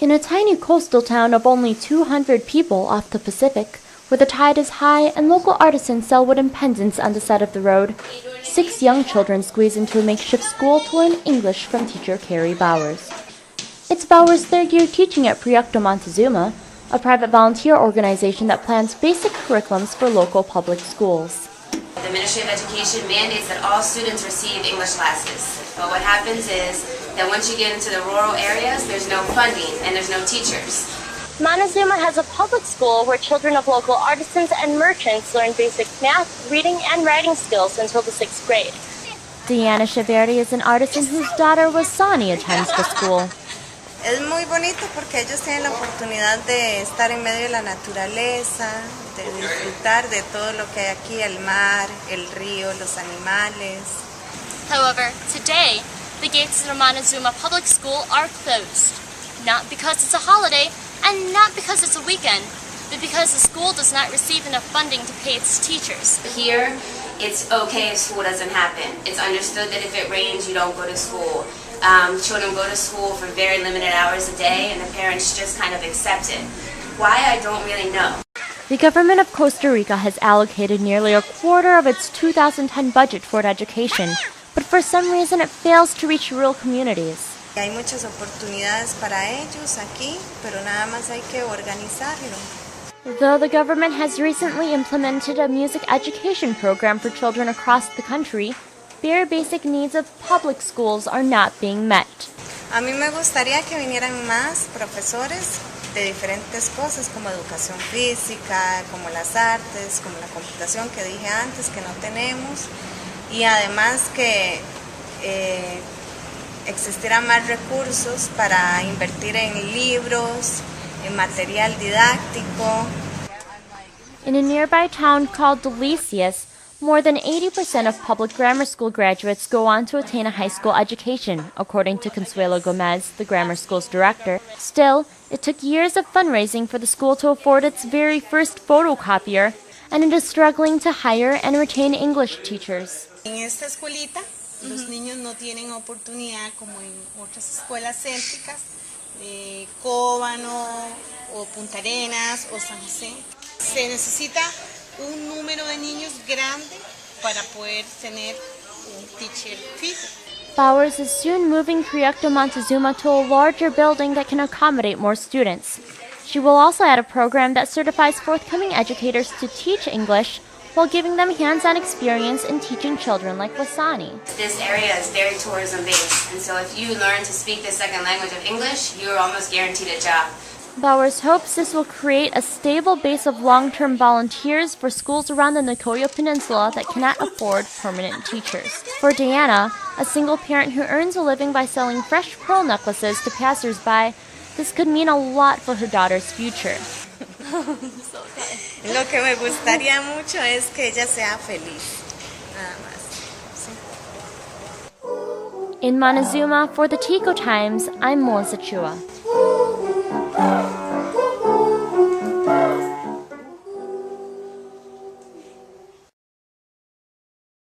In a tiny coastal town of only 200 people off the Pacific, where the tide is high and local artisans sell wooden pendants on the side of the road, 6 young children squeeze into a makeshift school to learn English from teacher Carrie Bowers. It's Bowers' third year teaching at Proyecto Montezuma, a private volunteer organization that plans basic curriculums for local public schools. The Ministry of Education mandates that all students receive English classes. But what happens is that once you get into the rural areas, there's no funding and there's no teachers. Montezuma has a public school where children of local artisans and merchants learn basic math, reading, and writing skills until the 6th grade. Deanna Chiverri is an artisan whose daughter Wasani attends the school. Es muy bonito porque ellos tienen la oportunidad de estar en medio de la naturaleza, de disfrutar de todo lo que hay aquí, el mar, el río, los animales. However, today, the gates of the Montezuma Public School are closed. Not because it's a holiday, and not because it's a weekend, but because the school does not receive enough funding to pay its teachers. Here, it's okay if school doesn't happen. It's understood that if it rains, you don't go to school. Children go to school for very limited hours a day, and the parents just kind of accept it. Why, I don't really know. The government of Costa Rica has allocated nearly a quarter of its 2010 budget for education, but for some reason it fails to reach rural communities. Hay muchas oportunidades para ellos aquí, pero nada más hay que organizarlo. Though the government has recently implemented a music education program for children across the country, bare basic needs of public schools are not being met. A mí me gustaría que vinieran más profesores de diferentes cosas como educación física, como las artes, como la computación que dije antes que no tenemos, y además que existieran más recursos para invertir en libros, en material didáctico. In a nearby town called Delicias, more than 80% of public grammar school graduates go on to attain a high school education, according to Consuelo Gomez, the grammar school's director. Still, it took years of fundraising for the school to afford its very first photocopier, and it is struggling to hire and retain English teachers. En esta escuelita, los niños no tienen oportunidad como en otras escuelas céntricas, de Cóbano, o Punta Arenas, o San José. Se necesita un número de niños grande para poder tener un teacher fijo. Bowers is soon moving Proyecto Montezuma to a larger building that can accommodate more students. She will also add a program that certifies forthcoming educators to teach English while giving them hands-on experience in teaching children like Wasani. This area is very tourism-based, and so if you learn to speak the second language of English, you're almost guaranteed a job. Bowers hopes this will create a stable base of long-term volunteers for schools around the Nicoya Peninsula that cannot afford permanent teachers. For Diana, a single parent who earns a living by selling fresh pearl necklaces to passers-by, this could mean a lot for her daughter's future. Lo que me gustaría mucho es que ella sea feliz, nada más. Sí. In Montezuma, for the Tico Times, I'm Melissa Chua.